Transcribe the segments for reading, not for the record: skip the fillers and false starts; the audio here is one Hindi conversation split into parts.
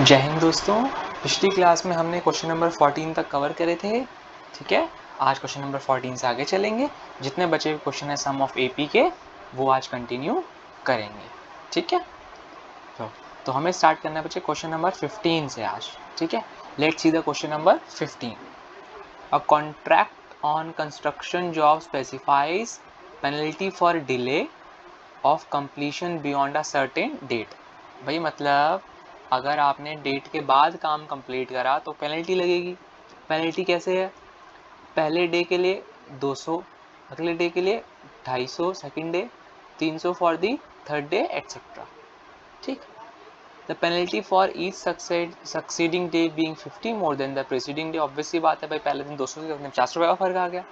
जय हिंद दोस्तों। पिछली क्लास में हमने क्वेश्चन नंबर 14 तक कवर करे थे। ठीक है, आज क्वेश्चन नंबर 14 से आगे चलेंगे। जितने बचे हुए क्वेश्चन है सम ऑफ एपी के, वो आज कंटिन्यू करेंगे। ठीक है, तो हमें स्टार्ट करना है बच्चे क्वेश्चन नंबर 15 से आज। ठीक है, let's see the question number 15। A contract on construction job specifies penalty for delay of completion beyond a certain date. भाई मतलब अगर आपने डेट के बाद काम कंप्लीट करा तो पेनल्टी लगेगी। पेनल्टी कैसे है? पहले डे के लिए 200, अगले डे के लिए 250, second day 300 for the third day etcetera. ठीक, the penalty for each succeeding day being 50 more than the preceding day. Obvious सी बात है भाई, पहले दिन 200 से 50 रुपये का फर्क आ गया।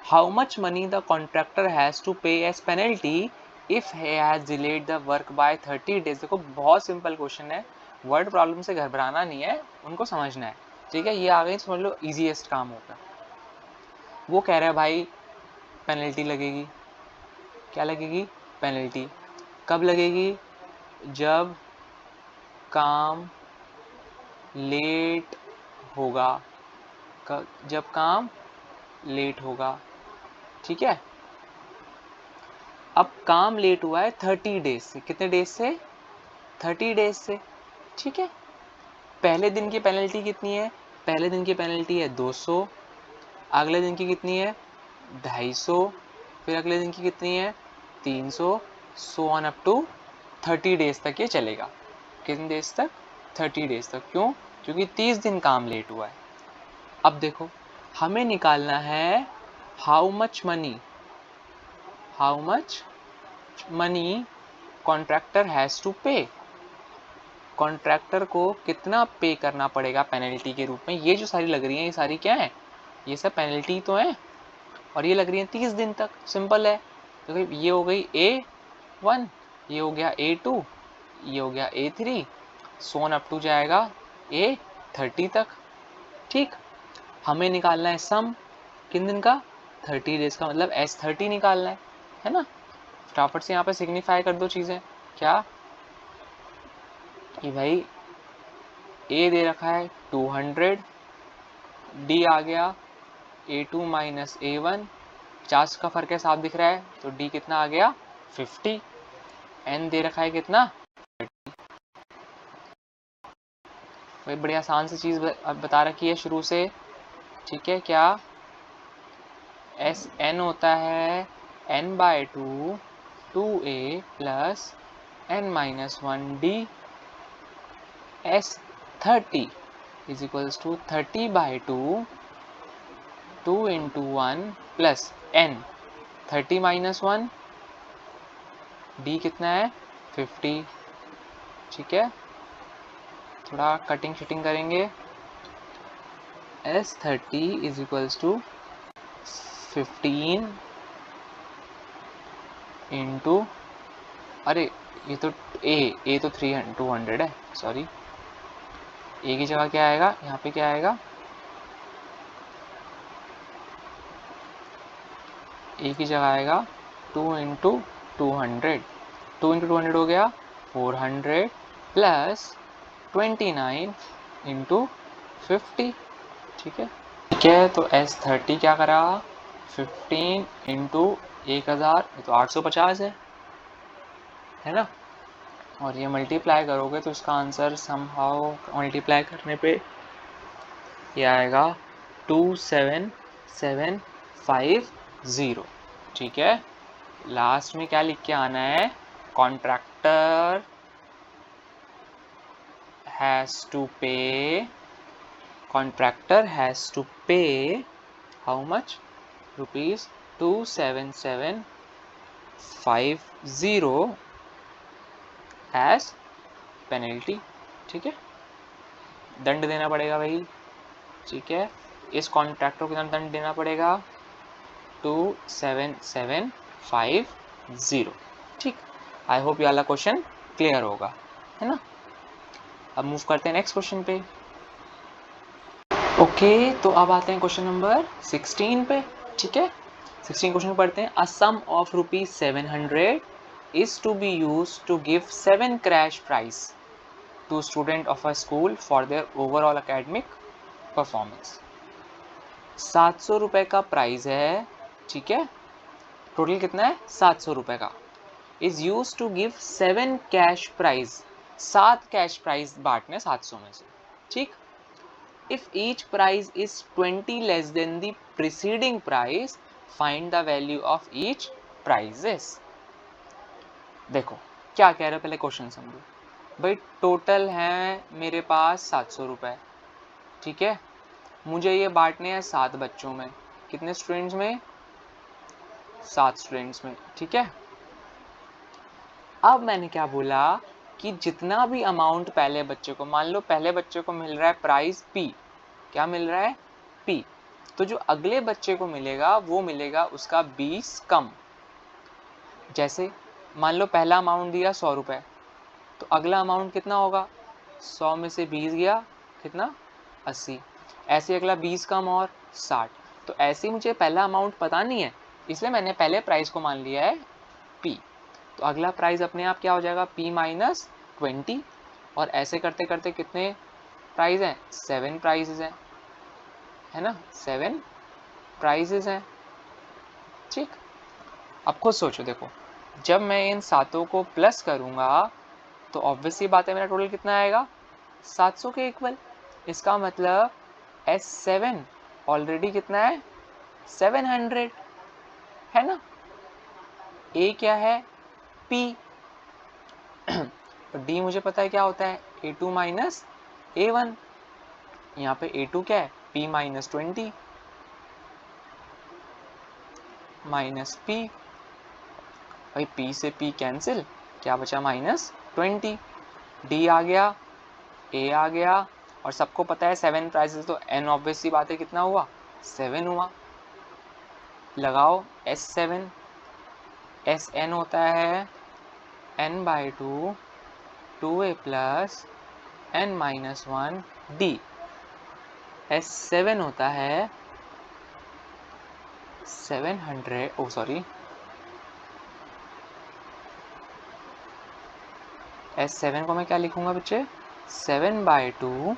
How much money the contractor has to pay as penalty if he has delayed the work by 30 days। देखो बहुत सिंपल क्वेश्चन है, वर्ड प्रॉब्लम से घबराना नहीं है, उनको समझना है। ठीक है, ये आ गई समझ लो इजीएस्ट काम होगा। वो कह रहा है भाई पेनल्टी लगेगी। क्या लगेगी? पेनल्टी। कब लगेगी? जब काम लेट होगा। जब काम लेट होगा। ठीक है, अब काम लेट हुआ है 30 डेज से। कितने डेज से? 30 डेज से। ठीक है, पहले दिन की पेनल्टी कितनी है? पहले दिन की पेनल्टी है 200, अगले दिन की कितनी है? 250, फिर अगले दिन की कितनी है? 300, so on up to 30 days तक ये चलेगा। कितने डेज तक? 30 डेज तक। क्यों? क्योंकि 30 दिन काम लेट हुआ है। अब देखो, हमें निकालना है how much money contractor has to pay. Contractor को कितना पे करना पड़ेगा पेनल्टी के रूप में। ये जो सारी लग रही हैं, ये सारी क्या है? ये सब पेनल्टी तो है, और ये लग रही है 30 दिन तक। सिंपल है। तो ये हो गई A1, ये हो गया A2, ये हो गया A3, सोन अप टू जाएगा A30 तक। ठीक, हमें निकालना है सम किन दिन का? 30 डेज का, मतलब S30 निकालना है ना। फटाफट से यहाँ पे सिग्निफाई कर दो चीज़ें। क्या कि भाई A दे रखा है 200, D आ गया A2 माइनस A1, 50 का फर्क है, साफ दिख रहा है, तो D कितना आ गया? 50। N दे रखा है कितना? 30। भाई बड़ी आसान सी चीज़ बता रखी है शुरू से। ठीक है, क्या Sn होता है n/2 2a plus n minus 1d। S30 is equals to 30/2 2 into 1 plus n, 30 minus 1, d कितना है? 50। ठीक है, थोड़ा कटिंग शिटिंग करेंगे। S30 is equals to 15 into, अरे ये तो ए तो 200 है, सॉरी। ए की जगह क्या आएगा? यहाँ पे क्या आएगा? ए की जगह आएगा 2 इंटू 200। 2 इंटू 200 हो गया 400 प्लस 29 इंटू 50। ठीक है, तो S30 क्या करा? 15 इंटू 1000, ये तो 850 है ना। और ये मल्टीप्लाई करोगे तो इसका आंसर समहाउ मल्टीप्लाई करने पे ये आएगा 27750। ठीक है, लास्ट में क्या लिख के आना है? Contractor has to pay how much? Rupees 27750 as penalty. ठीक है, दंड देना पड़ेगा भाई। ठीक है, इस कॉन्ट्रैक्टर को कितना दंड देना पड़ेगा? 27750। ठीक, आई होप ये वाला क्वेश्चन क्लियर होगा, है ना। अब मूव करते हैं नेक्स्ट क्वेश्चन पे। ओके, तो अब आते हैं क्वेश्चन नंबर 16 पे। ठीक है, 16 क्वेश्चन पढ़ते हैं। A sum of ₹700 is to be use to give 7 cash prize. to student of a school for their overall academic performance। 700 रुपए का प्राइज है, ठीक है, टोटल कितना है 700 रुपए का, is use to give 7 cash prize, 7 cash prize बांटने 700 में से, ठीक। If each prize is 20 less than the preceding prize, find the value of each prizes. देखो क्या कह रहे हो, पहले क्वेश्चन समझो भाई। टोटल है मेरे पास 700 रुपए, ठीक है, मुझे ये बांटने हैं 7 बच्चों में, कितने स्टूडेंट्स में, 7 स्टूडेंट्स में, ठीक है। अब मैंने क्या बोला कि जितना भी अमाउंट पहले बच्चे को, मान लो पहले बच्चे को मिल रहा है प्राइस P, क्या मिल रहा है P, तो जो अगले बच्चे को मिलेगा वो मिलेगा उसका 20 कम। जैसे मान लो पहला अमाउंट दिया 100 रुपए, तो अगला अमाउंट कितना होगा, 100 में से 20 गया कितना 80, ऐसे अगला 20 कम और 60। तो ऐसे मुझे पहला अमाउंट पता नहीं है, इसलिए मैंने पहले प्राइस को मान लिया है P। तो अगला प्राइस अपने आप क्या हो जाएगा P माइनस 20, और ऐसे करते करते कितने प्राइस हैं, 7 प्राइजेस हैं, है ना, 7 प्राइजेस हैं, ठीक। अब खुद सोचो, देखो जब मैं इन सातों को प्लस करूंगा तो ऑब्वियसली बात है मेरा टोटल कितना आएगा 700 के इक्वल। इसका मतलब S7 ऑलरेडी कितना है 700, है ना। A क्या है P, तो D मुझे पता है क्या होता है A2 माइनस A1, यहाँ पे A2 क्या है P माइनस 20 माइनस P, भाई P से P कैंसिल, क्या बचा माइनस 20, D आ गया, A आ गया, और सबको पता है 7 प्राइसेस, तो N ऑब्वियसली बात है कितना हुआ 7 हुआ। लगाओ S7, Sn होता है n/2 2a plus n minus 1 d। S7 होता है 700, ओ सॉरी, S7 को मैं क्या लिखूंगा बच्चे, 7/2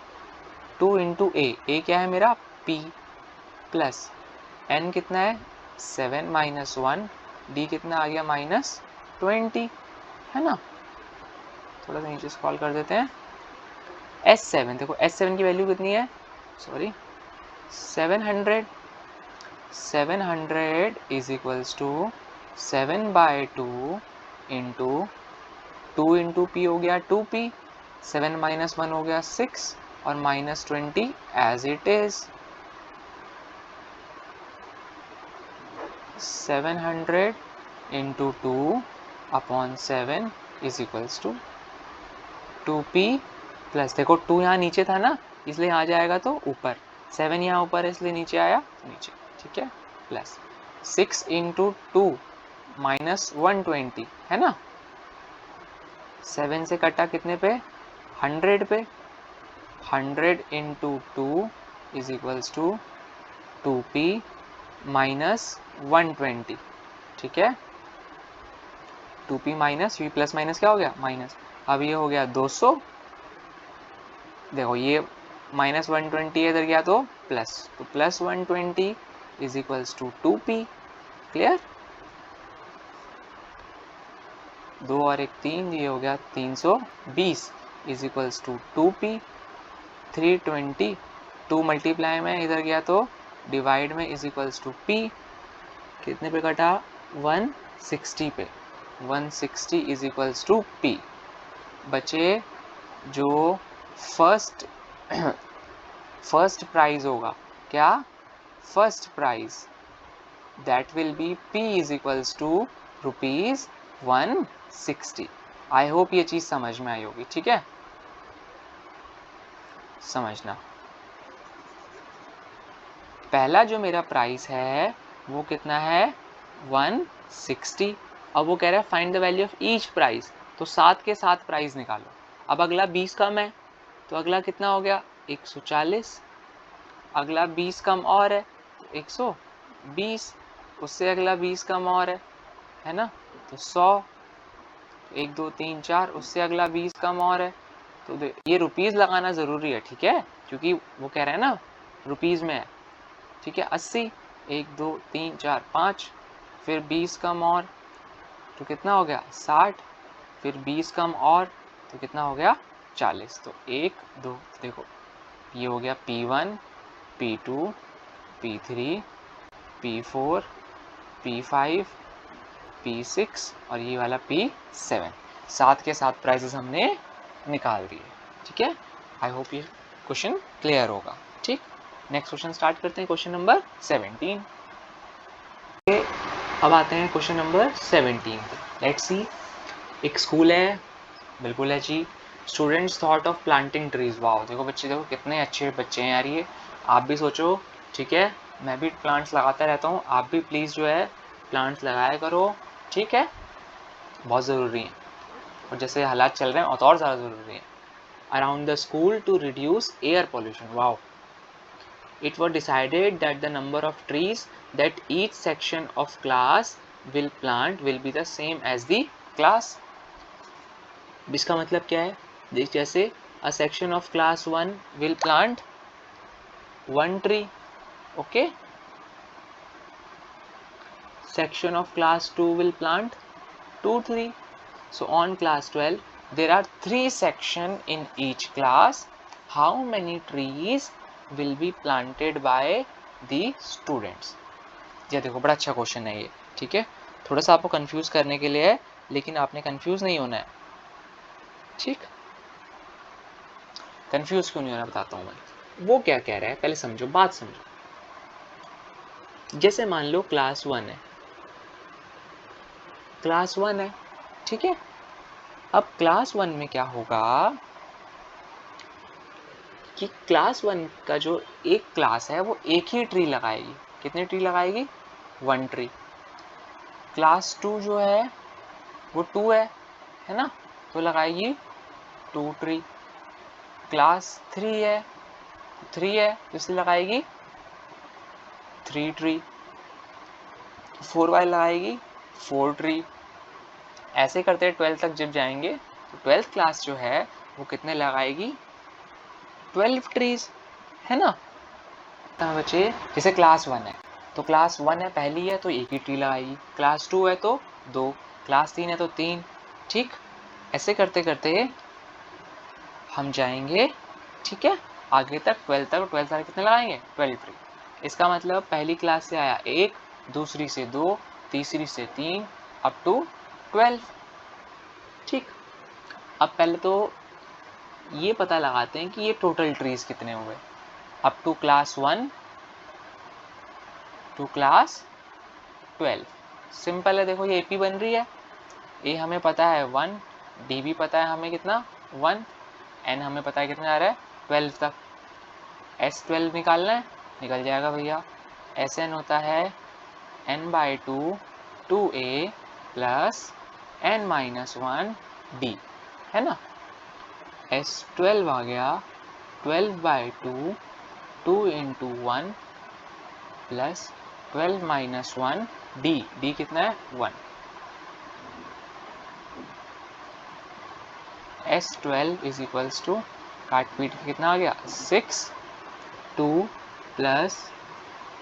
2 इंटू ए क्या है मेरा P, प्लस n कितना है 7 माइनस 1, d कितना आ गया माइनस 20, है ना। थोड़ा सा नीचे स्क्रॉल कर देते हैं। S7 देखो, S7 की वैल्यू कितनी है, sorry 700, 700 is equals to 7/2 into 2 into p हो गया 2p, 7 माइनस 1 हो गया 6, और minus 20 as it is. 700 into 2 upon 7 is equals to 2p plus, देखो 2 यहाँ नीचे था ना इसलिए यहाँ जाएगा तो ऊपर, 7 यहाँ ऊपर है इसलिए नीचे आया नीचे, ठीक है, प्लस 6 इंटू 2 माइनस 120, है ना। 7 से कटा कितने पे 100 पे, 100 into 2 is equals to 2p minus 120, ठीक है। 2p minus v plus minus क्या हो गया माइनस, अब ये हो गया 200, देखो ये माइनस 120 इधर गया तो प्लस, तो plus 120 is equals to 2p, clear. 2 और 1 3, ये हो गया 320 is equals to 2p, 320 2 multiply में इधर गया तो डिवाइड में इज इक्वल्स टू p, कितने पे कटा 160 पे, 160 इज इक्वल्स टू p। बचे जो फर्स्ट प्राइज होगा, क्या first prize, that will be p is equals to ₹160। I hope ये चीज समझ में आई होगी, ठीक है, समझना। पहला जो मेरा प्राइस है वो कितना है 160, अब वो कह रहा है find the value of each price, तो 7 के 7 प्राइस निकालो। अब अगला 20 कम है तो अगला कितना हो गया 140, अगला 20 कम और है तो 120, उससे अगला 20 कम और है ना, तो 100, 1 2 3 4, उससे अगला 20 कम और है तो ये रुपीज़ लगाना ज़रूरी है, ठीक है, क्योंकि वो कह रहे हैं ना रुपीज़ में है, ठीक है। 80, 1 2 3 4 5, फिर 20 कम और तो कितना हो गया 60, फिर 20 कम और तो कितना हो गया 40। तो 1 2 देखो ये हो गया P1, P2, P3, P4, P5, P6 और ये वाला P7। 7 के 7 प्राइजेस हमने निकाल दिए, ठीक है। आई होप ये क्वेश्चन क्लियर होगा, ठीक। नेक्स्ट क्वेश्चन स्टार्ट करते हैं, क्वेश्चन नंबर 17। अब आते हैं क्वेश्चन नंबर 17 पे। लेट्स सी, एक स्कूल है, बिल्कुल है जी। Students thought of planting trees. Wow, देखो बच्चे, देखो कितने अच्छे बच्चे हैं यार ये। आप भी सोचो, ठीक है, मैं भी प्लांट्स लगाता रहता हूँ, आप भी प्लीज़ जो है प्लांट्स लगाया करो, ठीक है, बहुत ज़रूरी है। और जैसे हालात चल रहे हैं और ज़्यादा ज़रूरी है। Around the school to reduce air pollution. Wow, it was decided that the number of trees that each section of class will plant will be the same as the class। इसका मतलब क्या है, देख जैसे a section of class 1 will plant 1 tree, okay, section of class 2 will plant 2 tree, so on class 12 there are 3 section in each class, how many trees will be planted by the students। ये देखो बड़ा अच्छा क्वेश्चन है ये, ठीक है, थोड़ा सा आपको कंफ्यूज करने के लिए है, लेकिन आपने कंफ्यूज नहीं होना है, ठीक। कंफ्यूज क्यों नहीं होना बताता हूँ मैं। वो क्या कह रहा है पहले समझो, बात समझो। जैसे मान लो क्लास 1 है, क्लास 1 है, ठीक है। अब क्लास 1 में क्या होगा कि क्लास 1 का जो एक क्लास है वो एक ही ट्री लगाएगी। कितने ट्री लगाएगी 1 ट्री। क्लास 2 जो है वो 2 है ना, तो लगाएगी 2 ट्री। क्लास 3 है 3 है तो इसलिए लगाएगी 3 ट्री। 4 वाई लगाएगी 4 ट्री। ऐसे करते 12 तक जब जाएंगे तो 12th क्लास जो है वो कितने लगाएगी 12 ट्रीज, है ना बच्चे। जैसे क्लास 1 है तो क्लास 1 है पहली है तो एक ही ट्री लगाएगी, क्लास 2 है तो 2, क्लास 3 है तो 3, ठीक। ऐसे करते करते हम जाएंगे, ठीक है, आगे तक 12 तक। 12 तक कितने लगाएंगे 12 ट्री। इसका मतलब पहली क्लास से आया 1, दूसरी से 2, तीसरी से 3, अप टू 12, ठीक। अब पहले तो ये पता लगाते हैं कि ये टोटल ट्रीज कितने हुए up to class 1 to class 12। Simple है, देखो ये एपी बन रही है, ए हमें पता है 1, डी भी पता है हमें कितना 1, एन हमें पता है कितना आ रहा है 12 तक। S12 निकालना है, निकल जाएगा भैया। Sn होता है n/2 2a plus n-1 d, है ना। S12 आ गया 12/2 2 × 1 प्लस 12-1 d कितना है 1। S12 इज इक्वल्स टू काट पीट कितना आ गया 6, 2 प्लस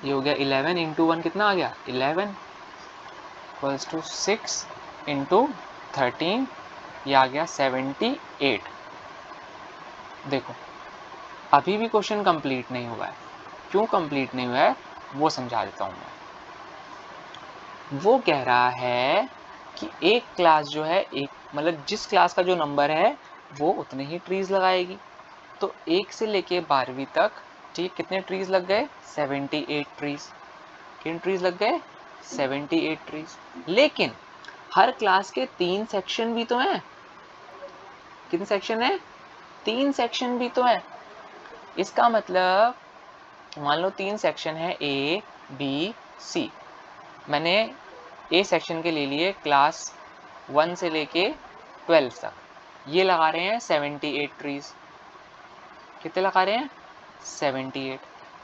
ये हो गया 11 × 1 कितना आ गया 11 इक्वल्स टू 6 × 13, ये आ गया 78। देखो अभी भी क्वेश्चन कंप्लीट नहीं हुआ है, क्यों कंप्लीट नहीं हुआ है वो समझा देता हूँ मैं। वो कह रहा है कि एक क्लास जो है, एक मतलब जिस क्लास का जो नंबर है वो उतने ही ट्रीज लगाएगी। तो 1 से लेके 12वीं तक, ठीक, कितने ट्रीज लग गए 78 ट्रीज। कितने ट्रीज लग गए 78 ट्रीज। लेकिन हर क्लास के 3 सेक्शन भी तो हैं। कितने सेक्शन है 3 सेक्शन भी तो है। इसका मतलब मान लो 3 सेक्शन है ए बी सी। मैंने ए सेक्शन के ले लिए क्लास 1 से लेके 12 तक, ये लगा रहे हैं 78 ट्रीज। कितने लगा रहे हैं 78।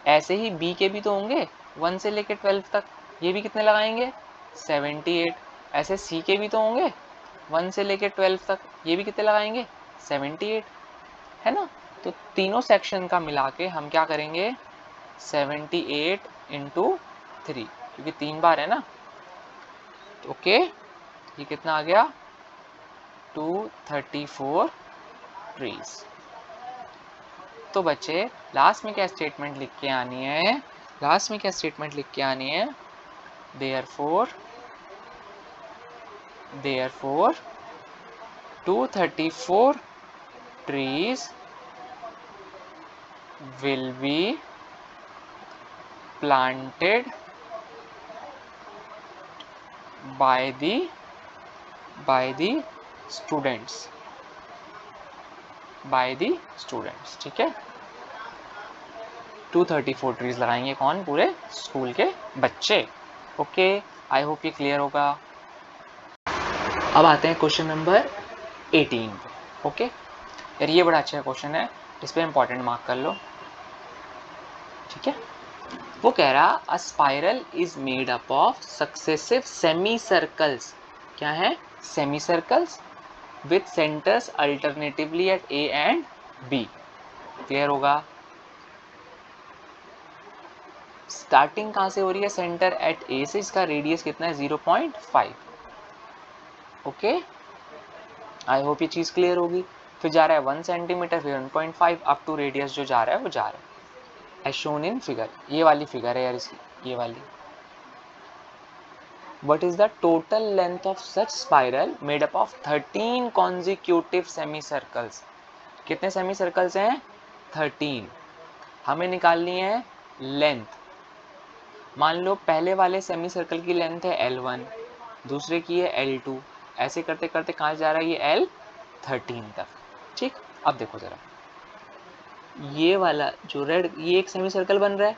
ऐसे ही बी के भी तो होंगे 1 से लेके 12 तक, ये भी कितने लगाएंगे 78। ऐसे सी के भी तो होंगे 1 से लेके 12 तक, ये भी कितने लगाएंगे 78। है ना। तो तीनों सेक्शन का मिला के हम क्या करेंगे 78 इंटू 3, क्योंकि 3 बार है ना। ओके, ये कितना आ गया 234 ट्रीज। तो बच्चे लास्ट में क्या स्टेटमेंट लिख के आनी है, लास्ट में क्या स्टेटमेंट लिख के आनी है, therefore 234 trees will be planted by the students, ठीक है। 234 ट्रीज लगाएंगे कौन, पूरे स्कूल के बच्चे। ओके, आई होप ये क्लियर होगा। अब आते हैं क्वेश्चन नंबर 18 पे। ओके यार, ये बड़ा अच्छा क्वेश्चन है, इस पे इंपॉर्टेंट मार्क कर लो, ठीक है। वो कह रहा a spiral is made up of successive semi circles, क्या है semi circles, with centres alternatively at A and B. Clear होगा। स्टार्टिंग कहां से हो रही है, सेंटर एट ए से, इसका रेडियस कितना है 0.5। ओके, आई होप ये चीज क्लियर होगी। फिर जा रहा है 1 सेंटीमीटर, फिर 1.5 अप टू रेडियस जो जा रहा है वो जा रहा है एज शोन इन फिगर। ये वाली फिगर है यार इसकी, ये वाली। What is the total length of such spiral made up of 13 consecutive semicircles? कितने सेमीसर्कल्स हैं 13। हमें निकालनी है लेंथ। मान लो पहले वाले सेमीसर्कल की लेंथ है L1, दूसरे की है L2, ऐसे करते करते कहाँ जा रहा है ये L13 तक। ठीक, अब देखो जरा, ये वाला जो रेड, ये एक सेमीसर्कल बन रहा है,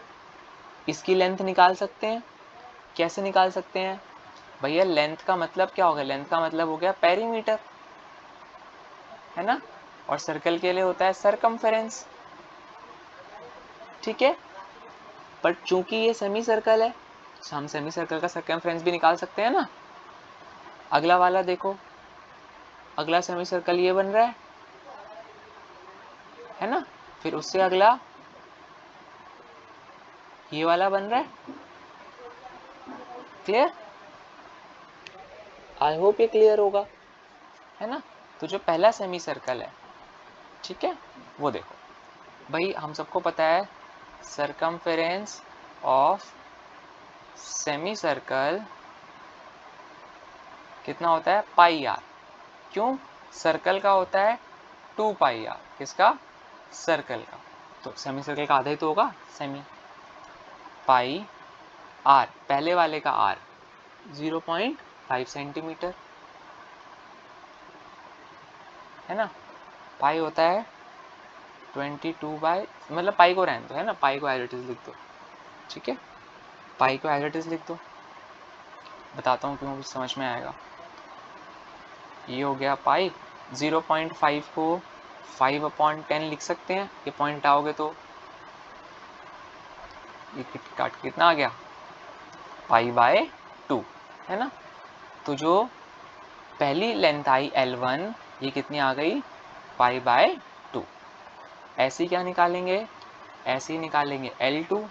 इसकी लेंथ निकाल सकते हैं। कैसे निकाल सकते हैं भैया, लेंथ का मतलब क्या होगा, लेंथ का मतलब हो गया पेरीमीटर, है ना, और सर्कल के लिए होता है सरकमफेरेंस, ठीक है। बट चूंकि ये सेमी सर्कल है, तो हम सेमी सर्कल का सरकमफेरेंस भी निकाल सकते हैं ना। अगला वाला देखो, अगला सेमी सर्कल ये बन रहा है ना, फिर उससे अगला ये वाला बन रहा है। क्लियर, आई होप ये क्लियर होगा, है ना। तो जो पहला सेमी सर्कल है, ठीक है, वो देखो भाई, हम सबको पता है सरकमफेरेंस ऑफ सेमी सर्कल कितना होता है पाई आर। क्यों, सर्कल का होता है 2 पाई आर, किसका, सर्कल का। तो सेमी सर्कल का आधा ही तो होगा सेमी, पाई आर, पहले वाले का आर 0.5 सेंटीमीटर, है ना। पाई होता है 22 बाय, मतलब पाई को रहने दो, है ना, पाई को एज इट इज लिख दो, ठीक है, पाई को एज इट इज लिख दो। बताता हूँ क्यों, समझ में आएगा। ये हो गया पाई, 0.5 को 5/10 लिख सकते हैं, ये पॉइंट आओगे तो ये काट कितना आ गया पाई/2, है ना। तो जो पहली लेंथ आई L1, ये कितनी आ गई पाई/2। ऐसी क्या निकालेंगे, ऐसी निकालेंगे L2,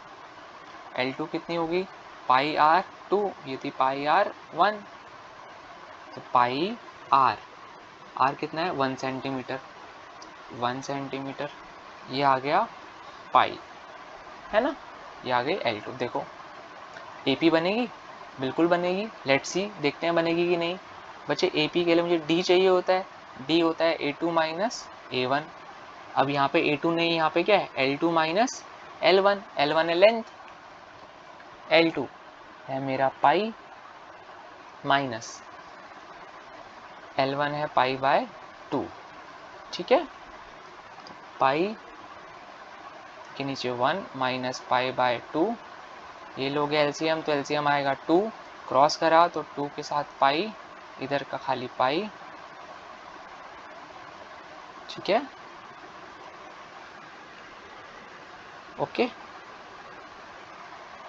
L2 कितनी होगी पाई/2, ये थी पाई/1, तो पाई/r, r कितना है 1 सेंटीमीटर, 1 सेंटीमीटर, ये आ गया पाई, है ना, ये आ गई L2। देखो AP बनेगी, बिल्कुल बनेगी, लेट्स सी, देखते हैं बनेगी कि नहीं। बच्चे AP के लिए मुझे D चाहिए होता है, D होता है A2 माइनस A1। अब यहाँ पे A2 नहीं, यहाँ पे क्या है L2 माइनस L1, L1 है लेंथ, L2 है मेरा पाई माइनस L1 है पाई/2, ठीक है। तो पाई के नीचे 1 माइनस पाई/2, ये लोग एलसीएम, तो एलसीएम आएगा 2, क्रॉस करा तो 2 के साथ पाई, इधर का खाली पाई, ठीक है, ओके।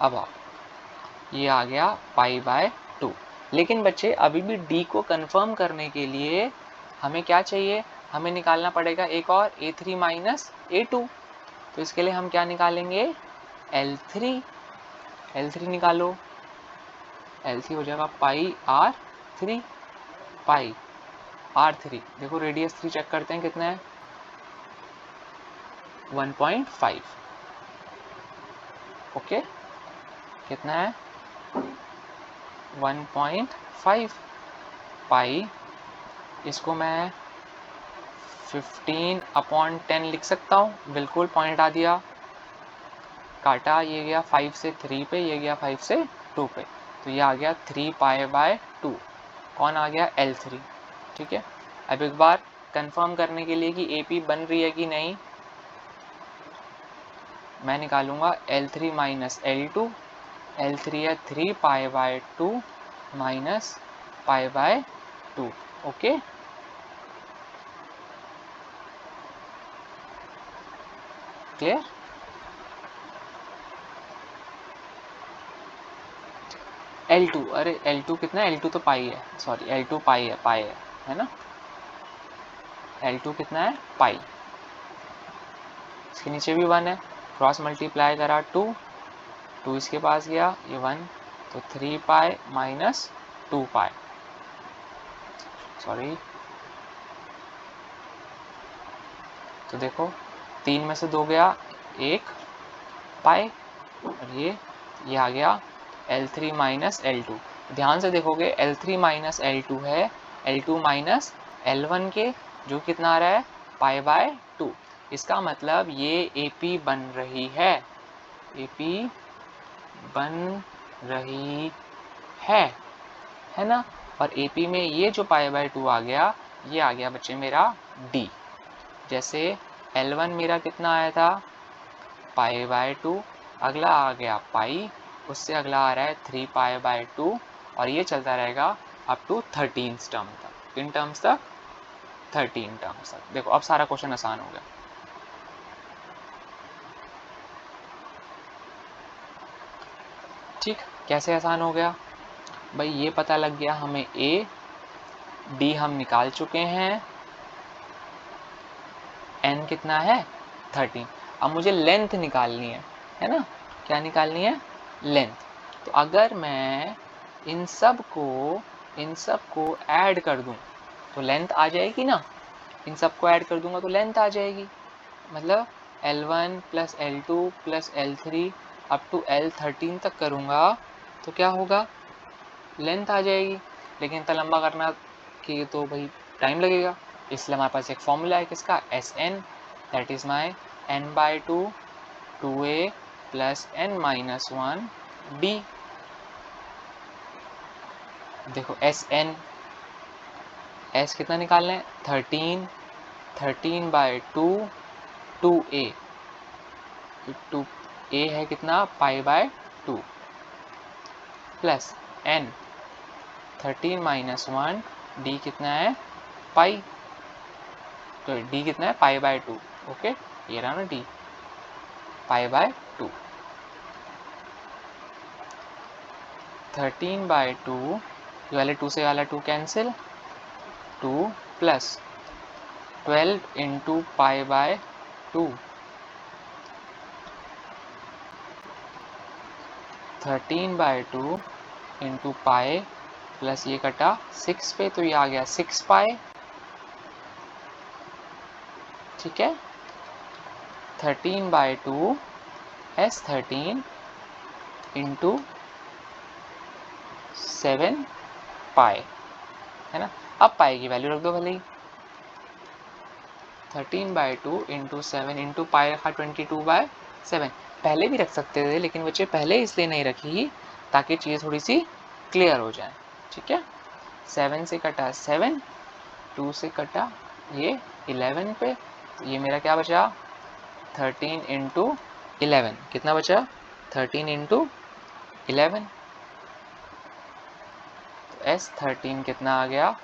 अब आओ, ये आ गया पाई/2। लेकिन बच्चे अभी भी डी को कंफर्म करने के लिए हमें क्या चाहिए, हमें निकालना पड़ेगा एक और A3 माइनस A2। तो इसके लिए हम क्या निकालेंगे, L3। L3 निकालो, L3 हो जाएगा पाई R3, पाई R3। देखो रेडियस 3 चेक करते हैं कितना है, 1.5। ओके, कितना है 1.5 पाई। इसको मैं 15/10 लिख सकता हूँ, बिल्कुल पॉइंट हटा दिया, काटा, ये गया 5 से 3 पे, ये गया 5 से 2 पे, तो ये आ गया 3π/2। कौन आ गया, L3। ठीक है, अब एक बार कंफर्म करने के लिए कि AP बन रही है कि नहीं, मैं निकालूंगा L3 माइनस L2। L3 है 3π/2 माइनस π/2। Okay, clear. L2, अरे L2 कितना है, L2 तो पाई है, सॉरी L2 पाई है ना, L2 कितना है, पाई। इसके नीचे भी 1 है, क्रॉस मल्टीप्लाई करा 2 इसके पास गया, ये 1, तो 3π माइनस 2π, सॉरी। तो देखो 3 में से 2 गया, 1 पाई, और ये आ गया L3 माइनस L2। ध्यान से देखोगे L3 माइनस L2 है L2 माइनस L1 के, जो कितना आ रहा है, π/2। इसका मतलब ये AP बन रही है, AP बन रही है ना। और AP में ये जो π/2 आ गया, ये आ गया बच्चे मेरा D। जैसे L1 मेरा कितना आया था, π/2, अगला आ गया पाई, उससे अगला आ रहा है 3π/2, और ये चलता रहेगा अप टू 13 टर्म तक। किन टर्म्स तक, 13 टर्म्स तक। देखो अब सारा क्वेश्चन आसान हो गया। ठीक, कैसे आसान हो गया भाई, ये पता लग गया हमें A, D हम निकाल चुके हैं, N कितना है 13। अब मुझे लेंथ निकालनी है ना, क्या निकालनी है, लेंथ। तो अगर मैं इन सब को ऐड कर दूं तो लेंथ आ जाएगी ना, इन सब को ऐड कर दूंगा तो लेंथ आ जाएगी। मतलब L1 plus L2 plus L3 up to L13 तक करूँगा तो क्या होगा, लेंथ आ जाएगी। लेकिन इतना लंबा करना कि तो भाई टाइम लगेगा, इसलिए हमारे पास एक फॉर्मूला है किसका, Sn, that is my n/2 2a plus n-1 d। देखो Sn, S कितना निकालना है, 13/2 2a, 2a है कितना, π/2 प्लस n 13-1 d कितना है, पाई, तो d कितना है, π/2। ओके, ये रहा ना d, π/2। 13/2, ये वाले 2 से वाला 2 cancel, 2 plus 12 into π/2, 13/2 into pi plus ये कटा 6 पे, तो ये आ गया 6π। ठीक है, 13/2 S13 इंटू 7π, है ना। अब पाई की वैल्यू रख दो भले ही, 13/2 इंटू 7 इंटू पाई रखा 22/7। पहले भी रख सकते थे, लेकिन बच्चे पहले इसलिए नहीं रखी ताकि चीज़ थोड़ी सी क्लियर हो जाए। ठीक है, 7 से कटा 7, 2 से कटा ये 11 पे, तो ये मेरा क्या बचा, 13 इंटू 11, कितना बचा, 13 इंटू 11। तो S13 कितना आ गया,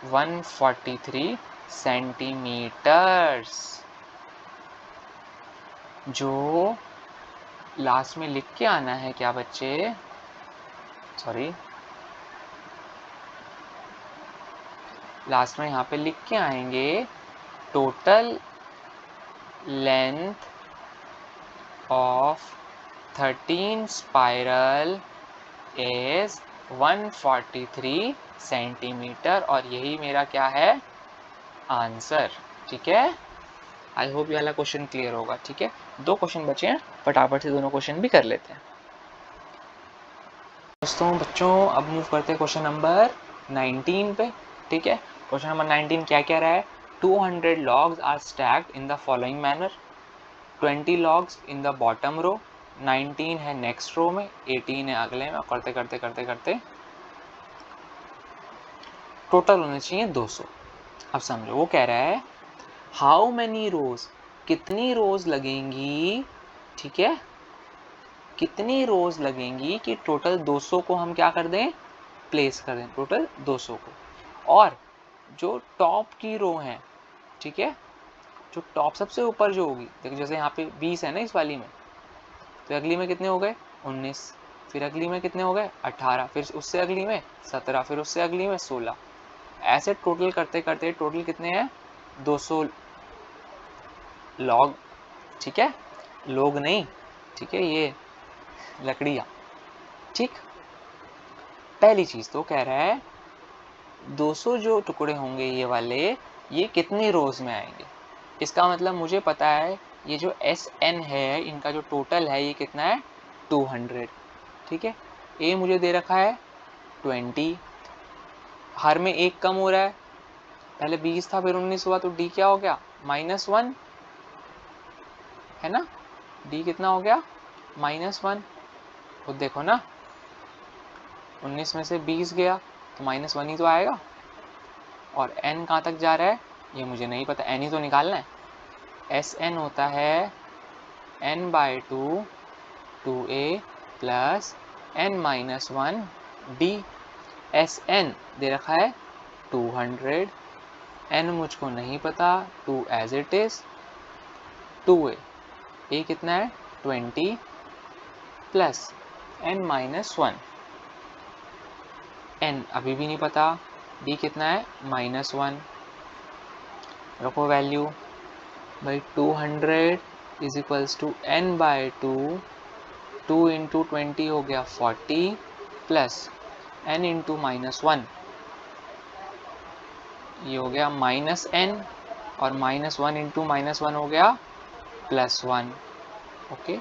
143 सेंटीमीटर्स। जो लास्ट में लिख के आना है क्या बच्चे, सॉरी, लास्ट में यहाँ पे लिख के आएंगे total length of 13 spiral is 143 centimetre, और यही मेरा क्या है, आंसर। ठीक है, आई होप ये वाला क्वेश्चन क्लियर होगा। ठीक है, 2 क्वेश्चन बचे हैं, फटाफट से दोनों क्वेश्चन भी कर लेते हैं। दोस्तों बच्चों, अब मूव करते हैं क्वेश्चन नंबर 19 पे। ठीक है, क्वेश्चन नंबर 19 क्या कह रहा है, 200 logs are stacked in the following manner, 20 logs in the bottom row, 19 है नेक्स्ट रो में, 18 है अगले में, करते करते करते करते टोटल होने चाहिए 200। अब समझो, वो कह रहा है हाउ मैनी रोज, कितनी रोज लगेंगी, ठीक है, कितनी रोज लगेंगी कि टोटल 200 को हम क्या कर दें, प्लेस कर दें, टोटल 200 को। और जो टॉप की रो है, ठीक है, जो टॉप सबसे ऊपर जो होगी, देखो जैसे यहाँ पे 20 है ना इस वाली में, तो अगली में कितने हो गए 19, फिर अगली में कितने हो गए 18, फिर उससे अगली में 17, फिर उससे अगली में 16, ऐसे टोटल करते करते टोटल कितने हैं 200 लॉग। ठीक है, लोग नहीं, ठीक है, ये लकड़ियाँ। ठीक, पहली चीज तो कह रहा है 200 जो टुकड़े होंगे ये वाले, ये कितनी रोज में आएंगे। इसका मतलब मुझे पता है ये जो SN है, इनका जो टोटल है ये कितना है 200। ठीक है, A मुझे दे रखा है 20, हर में एक कम हो रहा है, पहले 20 था फिर 19 हुआ, तो D क्या हो गया -1, है ना, D कितना हो गया -1। खुद देखो ना, 19 में से 20 गया तो -1 ही तो आएगा। और n कहाँ तक जा रहा है ये मुझे नहीं पता, n ही तो निकालना है। SN होता है n/2 2a plus n-1 d। SN दे रखा है 200, n मुझको नहीं पता, 2 as it is, 2a, a कितना है 20 प्लस n-1, n अभी भी नहीं पता, d कितना है -1, रखो वैल्यू भाई, 200 is equals to n/2, 2 into 20 हो गया 40 प्लस n इंटू -1, ये हो गया -n, और -1 इंटू -1 हो गया +1। ओके,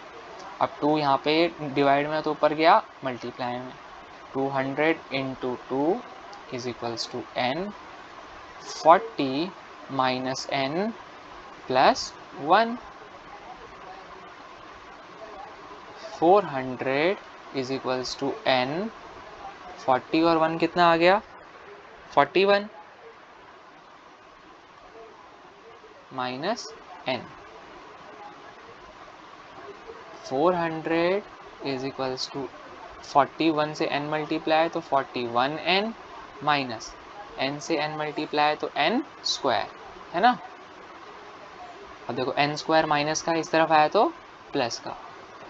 अब 2 यहाँ पे डिवाइड में तो ऊपर गया मल्टीप्लाई में, 200 into 2 is equals to n, 40 minus n plus 1, 400 is equals to n, 40 और 1 कितना आ गया 41 minus n, 400 is equals to 41 से n मल्टीप्लाई तो 41n माइनस n से n मल्टीप्लाई तो n स्क्वायर, है ना। अब देखो n स्क्वायर माइनस का इस तरफ आया तो प्लस का,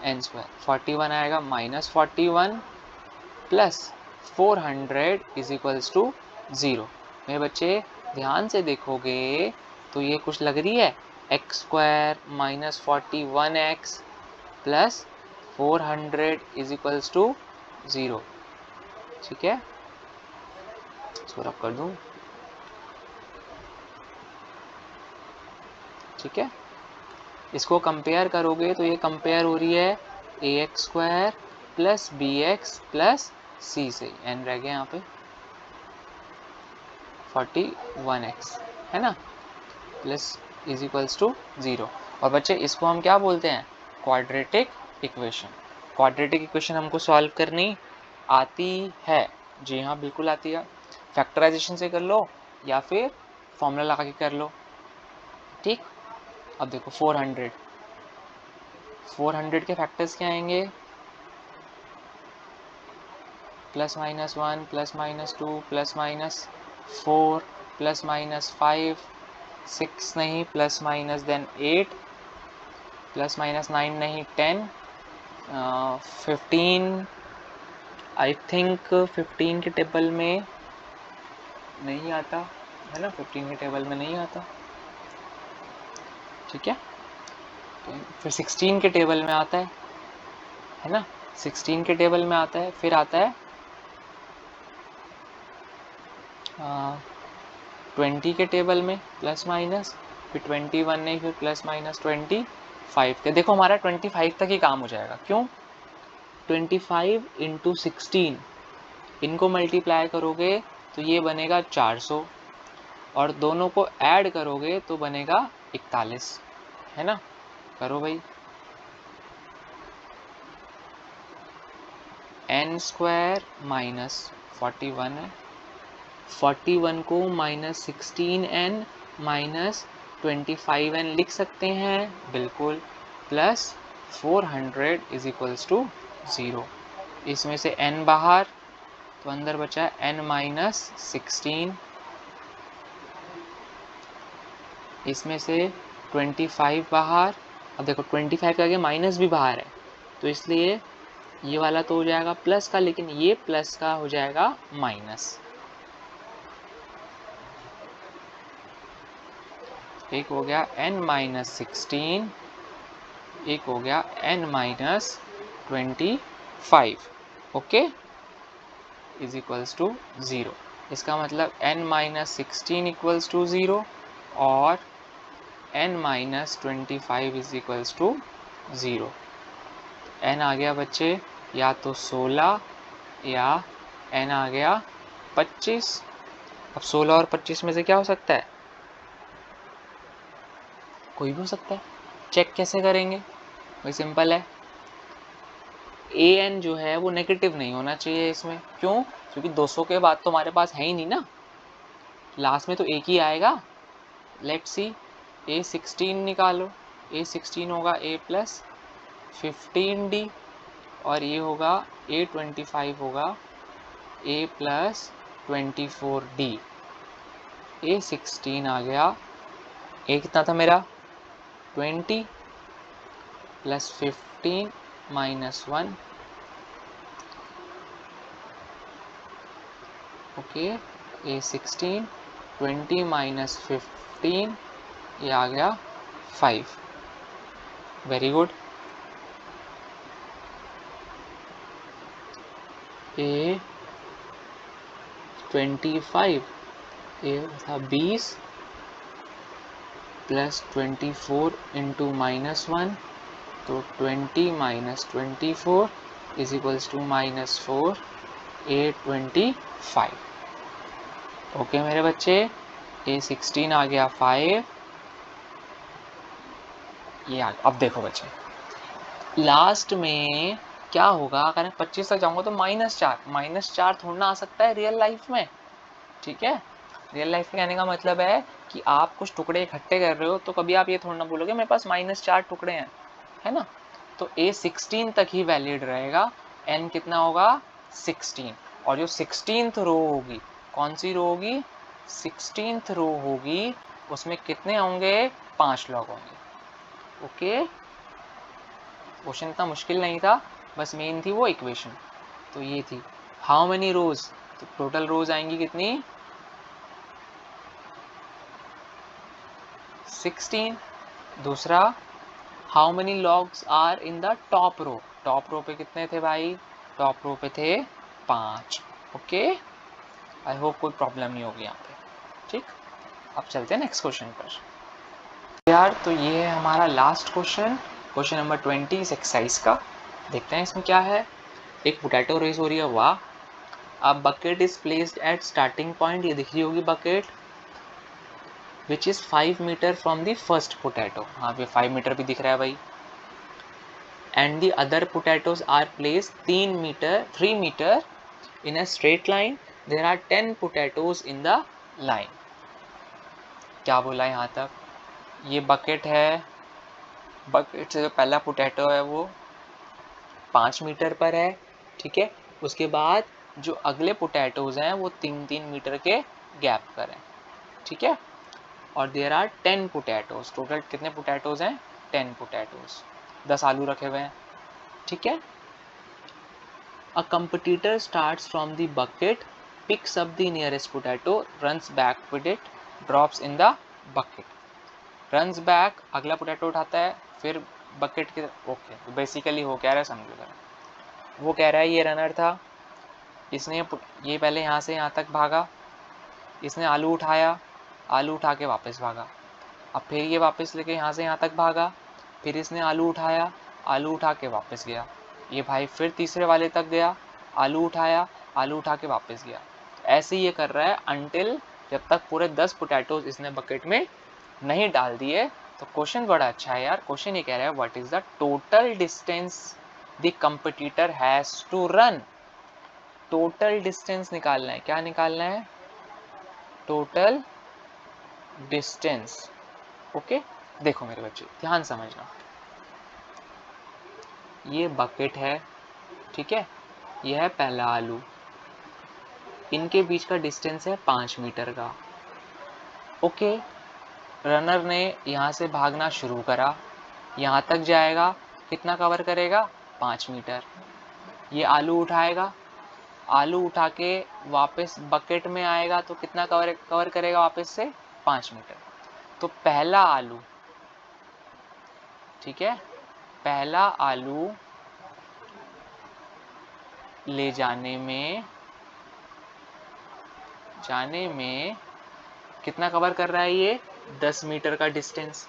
n स्क्वायर 41 आएगा -41 प्लस 400 इज इक्वल्स टू 0। मेरे बच्चे ध्यान से देखोगे तो ये कुछ लग रही है x square -41x plus 400 is equals to 0। ठीक है, इसको रब कर दूं। ठीक है, इसको कंपेयर करोगे तो ये कंपेयर हो रही है ax square plus bx plus c से, n रह गया यहाँ पे 41x, है ना, प्लस इज इक्वल्स टू 0। और बच्चे इसको हम क्या बोलते हैं, क्वाड्रेटिक इक्वेशन। क्वाड्रेटिक इक्वेशन हमको सॉल्व करनी आती है, जी हाँ बिल्कुल आती है, फैक्टराइजेशन से कर लो या फिर फॉर्मूला लगा के कर लो। ठीक, अब देखो 400 के फैक्टर्स क्या आएंगे, +-1 +-2 +-4 +-5 6 नहीं, +- देन 8 +-9 नहीं 10 15, आई थिंक 15 के टेबल में नहीं आता, है ना, 15 के टेबल में नहीं आता, ठीक है। फिर 16 के टेबल में आता है ना, 16 के टेबल में आता है, फिर आता है 20 के टेबल में प्लस माइनस, फिर 21 नहीं, फिर प्लस माइनस 25 के। देखो हमारा 25 तक ही काम हो जाएगा। क्यों? 25 इंटू 16, इनको मल्टीप्लाई करोगे तो ये बनेगा 400, और दोनों को ऐड करोगे तो बनेगा 41, है ना। करो भाई। n स्क्वायर माइनस 41 है, 41 को माइनस 16n माइनस 25n लिख सकते हैं, बिल्कुल। Plus 400 is equals to 0। इसमें से n बाहर, तो अंदर बचा n माइनस 16। इसमें से 25 बाहर। अब देखो 25 के आगे माइनस भी बाहर है, तो इसलिए ये वाला तो हो जाएगा प्लस का, लेकिन ये प्लस का हो जाएगा माइनस। एक हो गया n माइनस 16, एक हो गया n minus 25, okay, is equals to 0। इसका मतलब n माइनस 16 इक्वल्स टू 0 और n minus 25 is equals to 0। n आ गया बच्चे या तो 16 या n आ गया 25। अब 16 और 25 में से क्या हो सकता है? कोई भी हो सकता है। चेक कैसे करेंगे? वही सिंपल है, an जो है वो नेगेटिव नहीं होना चाहिए इसमें। क्यों? क्योंकि 200 के बाद तो हमारे पास है ही नहीं ना, लास्ट में तो एक ही आएगा। लेट्स सी, a16 निकालो, a16 होगा a प्लस 15d, और ये होगा a25 होगा a प्लस 24d। a16 आ गया, a कितना था मेरा 20 plus 15 minus 1, okay. a16 20 minus 15, ये आ गया 5। Very good. a25, ए था 20 प्लस 24 इंटू माइनस 1, तो 20 minus 24 is equals to minus 4, a25। Okay मेरे बच्चे, a16 आ गया 5, ये आ गया। अब देखो बच्चे, लास्ट में क्या होगा? अगर मैं 25 तक जाऊंगा तो -4 थोड़ा आ सकता है रियल लाइफ में, ठीक है। रियल लाइफ में कहने का मतलब है कि आप कुछ टुकड़े इकट्ठे कर रहे हो, तो कभी आप ये थोड़ा ना बोलोगे मेरे पास -4 टुकड़े हैं, है ना। तो a16 तक ही वैलिड रहेगा। n कितना होगा 16, और जो 16th रो होगी, कौन सी रो होगी? 16th रो होगी, उसमें कितने होंगे? 5 लॉग होंगे, ओके। क्वेश्चन इतना मुश्किल नहीं था, बस मेन थी वो इक्वेशन। तो ये थी हाउ मेनी रोज, तो टोटल रोज आएंगी कितनी? 16। दूसरा, how many logs are in the top row, top row पे कितने थे भाई? टॉप रो पे थे 5, ओके। आई होप कोई प्रॉब्लम नहीं होगी यहाँ पे, ठीक। अब चलते हैं नेक्स्ट क्वेश्चन पर यार। तो ये है हमारा लास्ट क्वेश्चन, क्वेश्चन नंबर 20 इस एक्सरसाइज का। देखते हैं इसमें क्या है। एक पोटैटो रेस हो रही है, वाह। अब bucket is placed at starting point, ये दिख रही होगी bucket, which is 5 metre from the first potato. हाँ पे 5 मीटर भी दिख रहा है भाई। And the other potatoes are placed 3 metre in a straight line, there are 10 potatoes in the line. क्या बोला यहाँ तक? ये बकेट है, बकेट से जो पहला पोटैटो है वो 5 मीटर पर है, ठीक है। उसके बाद जो अगले पोटैटोज हैं वो 3-3 मीटर के गैप पर हैं, ठीक है। और देयर आर 10 पोटैटोज, टोटल कितने पोटैटोज हैं? 10 पोटैटोज, 10 आलू रखे हुए हैं, ठीक है। A competitor starts from the bucket, picks up the nearest potato, runs back with it, drops in the bucket. Runs back, अगला पोटैटो उठाता है, फिर बकेट के, ओके तो बेसिकली हो क्या रहा है समझो जरा। वो कह रहा है ये रनर था, इसने ये पहले यहाँ से यहाँ तक भागा, इसने आलू उठाया, आलू उठा के वापस भागा, अब फिर ये वापस लेके यहाँ से यहाँ तक भागा, फिर इसने आलू उठाया, आलू उठा के वापस गया, ये भाई फिर तीसरे वाले तक गया, आलू उठाया, आलू उठा के वापस गया। ऐसे ये कर रहा है अनटिल जब तक पूरे 10 पोटैटोज इसने बकेट में नहीं डाल दिए। तो क्वेश्चन बड़ा अच्छा है यार। क्वेश्चन ये कह रहा है what is the total distance the competitor has to run. Total distance निकालना है। क्या निकालना है? Total distance. ओके, देखो मेरे बच्चे ध्यान समझना, ये बकेट है, ठीक है, यह है पहला आलू, इनके बीच का डिस्टेंस है 5 मीटर का। ओके, रनर ने यहाँ से भागना शुरू करा, यहाँ तक जाएगा, कितना कवर करेगा? 5 मीटर। ये आलू उठाएगा, आलू उठा के वापस बकेट में आएगा तो कितना कवर करेगा वापस से? 5 मीटर। तो पहला आलू, ठीक है, पहला आलू ले जाने में कितना कवर कर रहा है? ये 10 मीटर का डिस्टेंस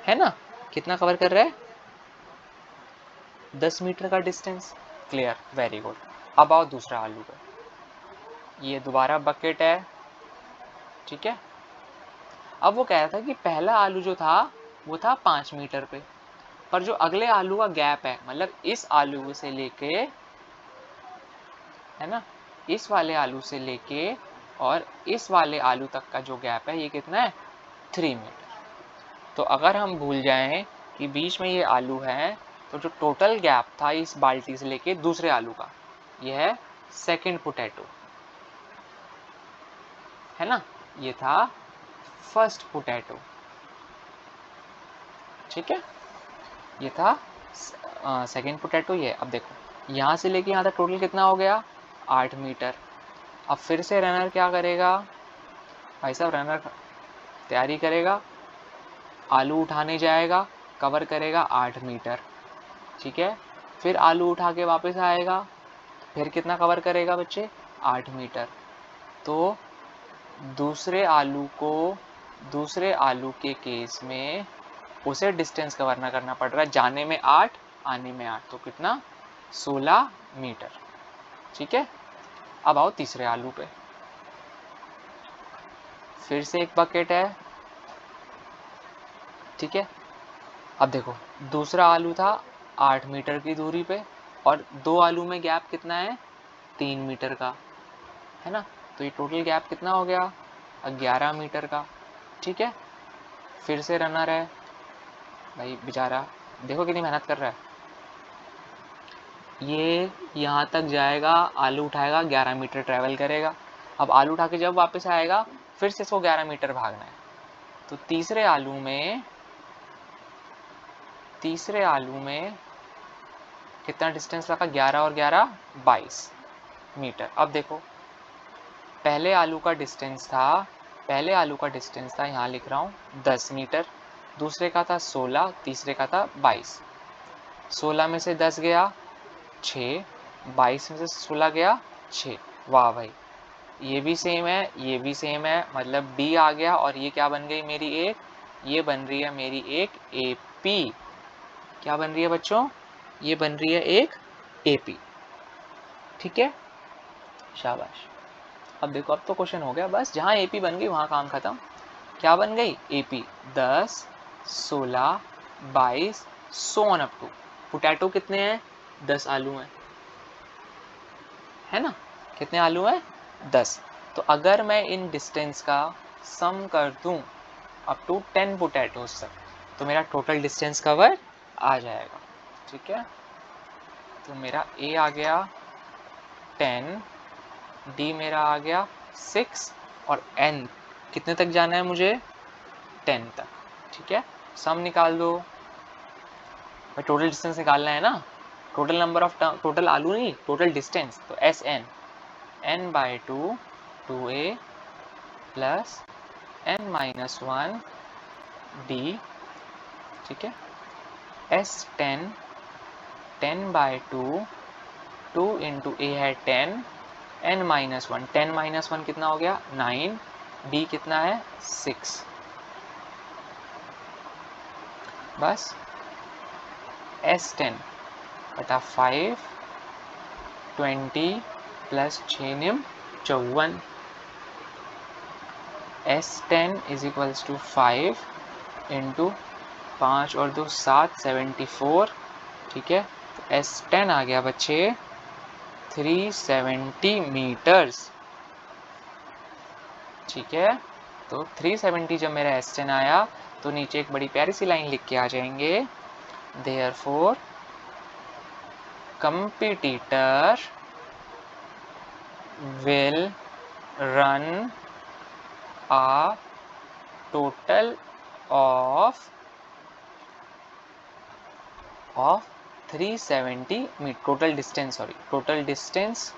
है ना। कितना कवर कर रहा है? 10 मीटर का डिस्टेंस। Clear, very good. अब आओ दूसरा आलू पे। ये दोबारा बकेट है, ठीक है। अब वो कह रहा था कि पहला आलू जो था वो था 5 मीटर पे, पर जो अगले आलू का गैप है, मतलब इस आलू से लेके, है ना, इस वाले आलू से लेके और इस वाले आलू तक का जो गैप है ये कितना है? 3 मीटर। तो अगर हम भूल जाएं कि बीच में ये आलू है, तो जो टोटल गैप था इस बाल्टी से लेके दूसरे आलू का, ये है सेकंड पोटैटो, है ना, ये था फर्स्ट पोटैटो, ठीक है, ये था सेकंड पोटैटो। ये अब देखो यहाँ से लेके यहाँ तक टोटल कितना हो गया? 8 मीटर। अब फिर से रनर क्या करेगा भाई साहब? रनर तैयारी करेगा, आलू उठाने जाएगा, कवर करेगा 8 मीटर, ठीक है। फिर आलू उठा के वापस आएगा, फिर कितना कवर करेगा बच्चे? 8 मीटर। तो दूसरे आलू के केस में उसे डिस्टेंस कवर ना करना पड़ रहा है, जाने में 8, आने में 8, तो कितना? 16 मीटर, ठीक है। अब आओ तीसरे आलू पे। फिर से एक बकेट है, ठीक है। अब देखो दूसरा आलू था 8 मीटर की दूरी पे, और दो आलू में गैप कितना है? 3 मीटर का, है ना। तो ये टोटल गैप कितना हो गया? 11 मीटर का, ठीक है। फिर से रनर है भाई बेचारा, देखो कितनी मेहनत कर रहा है। ये यहाँ तक जाएगा, आलू उठाएगा, 11 मीटर ट्रैवल करेगा। अब आलू उठा के जब वापस आएगा फिर से इसको 11 मीटर भागना है। तो तीसरे आलू में कितना डिस्टेंस रखा? 11 और 11 22 मीटर। अब देखो पहले आलू का डिस्टेंस था यहाँ लिख रहा हूँ 10 मीटर, दूसरे का था 16, तीसरे का था 22। 16 में से 10 गया 6, 22 में से 16 गया 6। वाह भाई, ये भी सेम है, ये भी सेम है, मतलब डी आ गया। और ये क्या बन गई मेरी? एक, ये बन रही है मेरी एक एपी। क्या बन रही है बच्चों? ये बन रही है एक एपी, ठीक है, शाबाश। अब देखो अब तो क्वेश्चन हो गया, बस जहाँ एपी बन गई वहाँ काम खत्म। क्या बन गई? AP 10, 16, 22, so on up to. Potato कितने हैं? 10 आलू हैं, है ना। कितने आलू हैं? 10। तो अगर मैं इन डिस्टेंस का सम कर दूं अप टू 10 पोटैटोज तक, तो मेरा टोटल डिस्टेंस कवर आ जाएगा, ठीक है। तो मेरा ए आ गया 10, डी मेरा आ गया 6, और एन कितने तक जाना है मुझे? 10 तक, ठीक है। सम निकाल दो भाई, टोटल डिस्टेंस निकालना है ना, टोटल नंबर ऑफ टोटल आलू नहीं, टोटल डिस्टेंस। तो S n, n by 2 2a plus n minus 1 d, ठीक है। S10 10/2, 2 इंटू ए है 10, n-1, 10-1 कितना हो गया 9, b कितना है 6, बस S10 बटा 5, 20 प्लस 6 निम 54, S10 is equals to 5 into 5 और 2 7, 74, ठीक है। तो S10 आ गया बच्चे 370 मीटर्स, ठीक है। तो 370 जब मेरा S10 आया तो नीचे एक बड़ी प्यारी सी लाइन लिख के आ जाएंगे, therefore competitor will run a total of 370 metre, total distance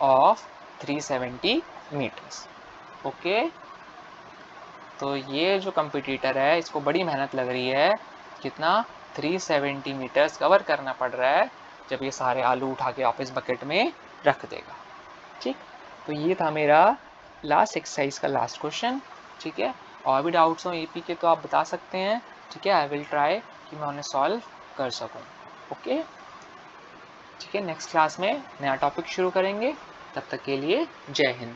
of 370 metres. Okay, तो ये जो कंपटीटर है इसको बड़ी मेहनत लग रही है, कितना 370 मीटर्स कवर करना पड़ रहा है जब ये सारे आलू उठा के वापस बकेट में रख देगा, ठीक। तो ये था मेरा लास्ट एक्सरसाइज का लास्ट क्वेश्चन, ठीक है। और भी डाउट्स हो एपी के तो आप बता सकते हैं, ठीक है। आई विल ट्राई कि मैं उन्हें सॉल्व कर सकूं, ओके, ठीक है। नेक्स्ट क्लास में नया टॉपिक शुरू करेंगे, तब तक के लिए जय हिंद।